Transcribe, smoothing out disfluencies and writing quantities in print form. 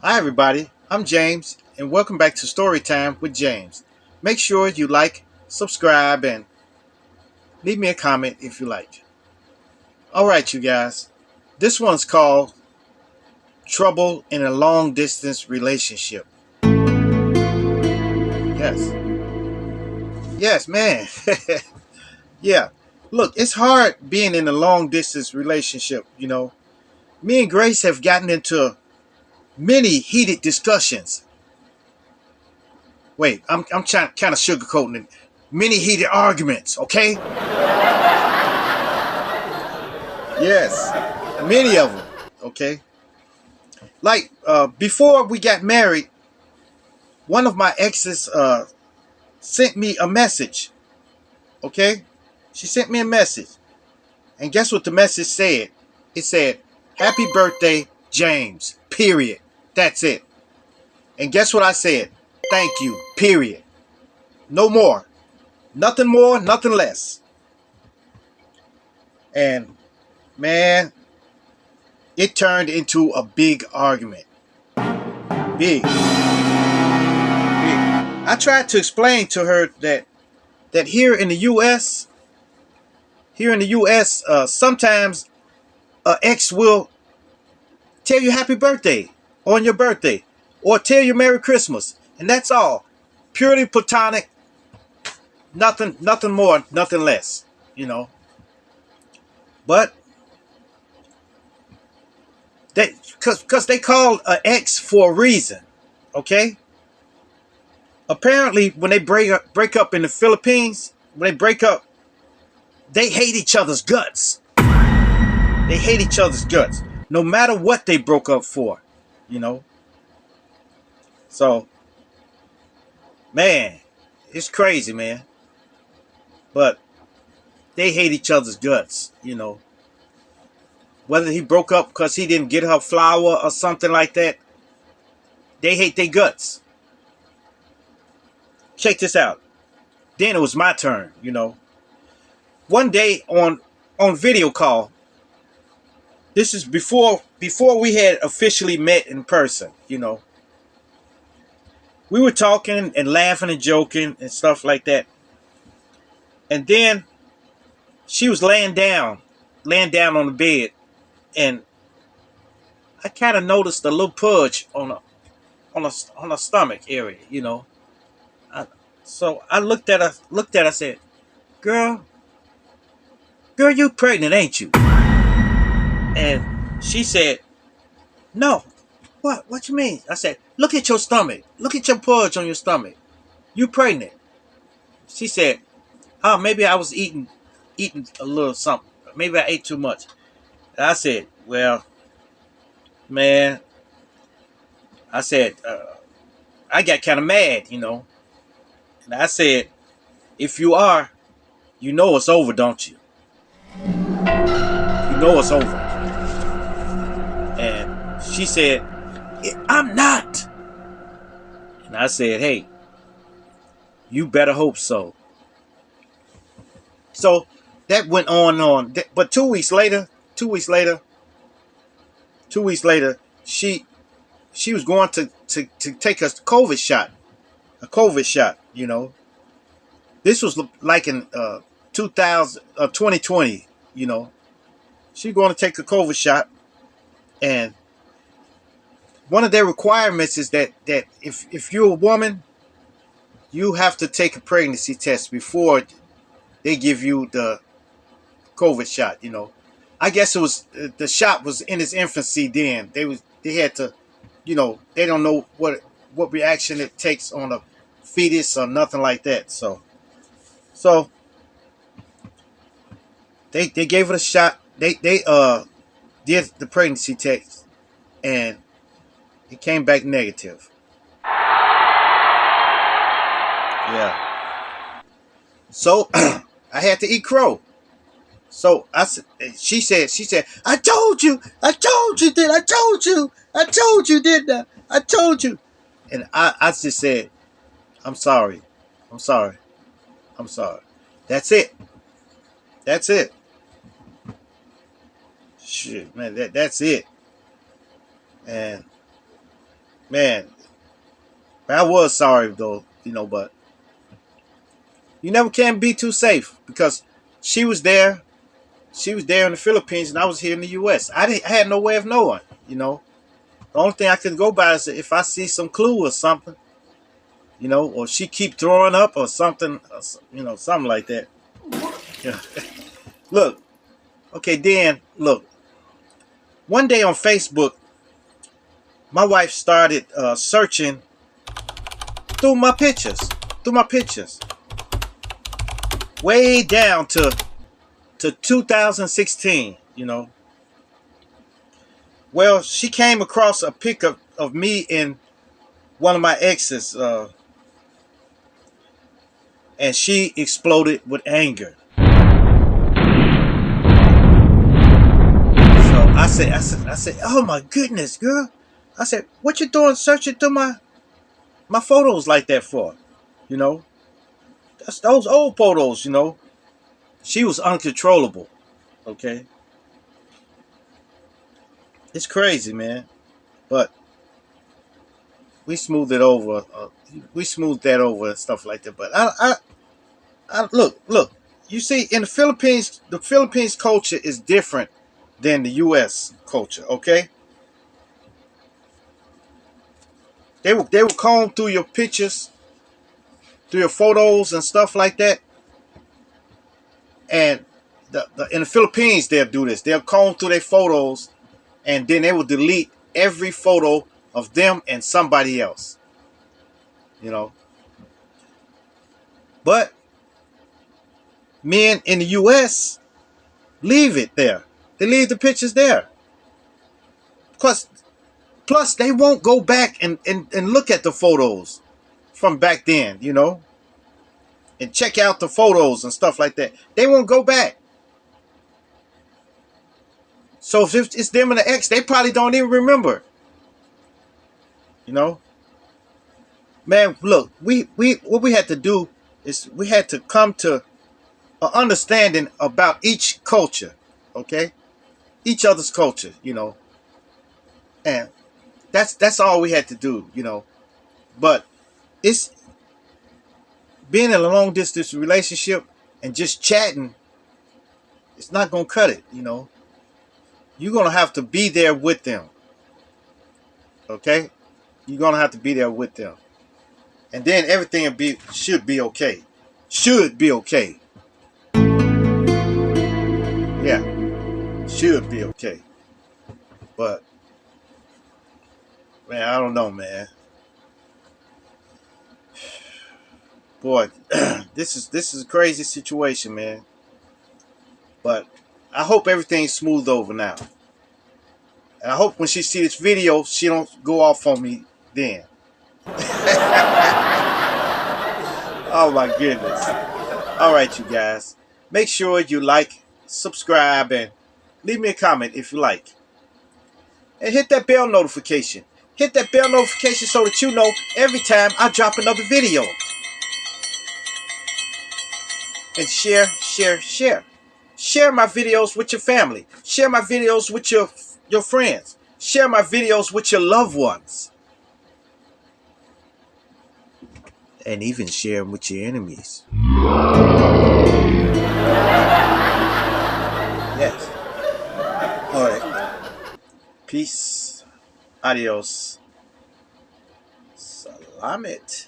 Hi, everybody. I'm James, and welcome back to Storytime with James. Make sure you like, subscribe, and leave me a comment if you like. All right, you guys. This one's called Trouble in a Long Distance Relationship. Yes. Yes, man. Yeah. Look, it's hard being in a long distance relationship. Me and Grace have gotten into many heated discussions. Wait, I'm kind of sugarcoating it. Many heated arguments, okay? Yes, many of them. Okay, like before we got married, one of my exes sent me a message. Okay, she sent me a message, and guess what the message said? It said, "Happy birthday, James." Period. That's it. And guess what I said? Thank you. Period. No more. Nothing more. Nothing less. And man, it turned into a big argument. Big. Big. I tried to explain to her that here in the U.S., sometimes an ex will tell you happy birthday on your birthday, or tell you Merry Christmas, and that's all. Purely platonic, nothing more, nothing less. You know, but they, cause they called an ex for a reason. Okay. Apparently, when they break up in the Philippines, when they break up, they hate each other's guts. They hate each other's guts, no matter what they broke up for. You know, so man, it's crazy, man. But they hate each other's guts. Whether he broke up because he didn't get her flower or something like that, they hate their guts. Check this out. Then it was my turn. One day on video call. This is before we had officially met in person. We were talking and laughing and joking and stuff like that. And then she was laying down on the bed, and I kind of noticed a little pudge on her stomach area. I, so I looked at her, said, "Girl, you pregnant, ain't you?" And she said, "No." What you mean? I said, "Look at your stomach. Look at your pudge on your stomach. You pregnant?" She said, "Oh, maybe I was eating a little something. Maybe I ate too much." And I said, "Well, man," I said, I got kind of mad. And I said, "If you are, you know it's over, don't you? You know it's over." And she said, "I'm not." And I said, "Hey, you better hope so." So that went on and on. But 2 weeks later, she was going to take a COVID shot. A COVID shot. This was like in 2020. She's going to take a COVID shot, and one of their requirements is that if you're a woman, you have to take a pregnancy test before they give you the COVID shot. I guess it was the shot was in its infancy then. They had to, they don't know what reaction it takes on a fetus or nothing like that. So they gave it a shot. They did the pregnancy test, and it came back negative. Yeah. So I had to eat crow. So she said, I told you, didn't I told you. And I just said, I'm sorry, I'm sorry, I'm sorry. That's it. That's it. Shit, man, that's it. And Man, I was sorry though, but you never can be too safe because she was there. She was there in the Philippines, and I was here in the U.S. I had no way of knowing. The only thing I could go by is if I see some clue or something, or she keep throwing up or something, something like that. Yeah. Look, okay, then look. One day on Facebook, my wife started searching through my pictures, through my pictures, way down to 2016. Well, she came across a pic of me and one of my exes, and she exploded with anger. So I said, oh my goodness, girl. I said, what you doing searching through my photos like that for? You know, that's those old photos. She was uncontrollable. Okay, it's crazy, man. But we smoothed it over. We smoothed that over and stuff like that. But I look. You see, in the Philippines culture is different than the U.S. culture. Okay, they will comb through your pictures, through your photos and stuff like that. And in the Philippines, they'll do this. They'll comb through their photos, and then they will delete every photo of them and somebody else. You know, but men in the U.S. leave it there. They leave the pictures there. Plus, they won't go back and look at the photos from back then, and check out the photos and stuff like that. They won't go back. So if it's them and the ex, they probably don't even remember. You know, man. Look, we what we had to do is we had to come to an understanding about each culture. Okay, each other's culture. And that's all we had to do. But it's being in a long distance relationship and just chatting. It's not gonna cut it. You're gonna have to be there with them. Okay, you're gonna have to be there with them, and then everything should be okay. Should be okay. Yeah, should be okay. But man, I don't know, man. Boy, this is a crazy situation, man. But I hope everything's smooth over now, and I hope when she see this video, she don't go off on me then. Oh my goodness. All right, you guys. Make sure you like, subscribe, and leave me a comment if you like. And hit that bell notification. Hit that bell notification so that you know every time I drop another video. And share, share, share. Share my videos with your family. Share my videos with your friends. Share my videos with your loved ones. And even share them with your enemies. Yes. All right. Peace. Adios. Salamat.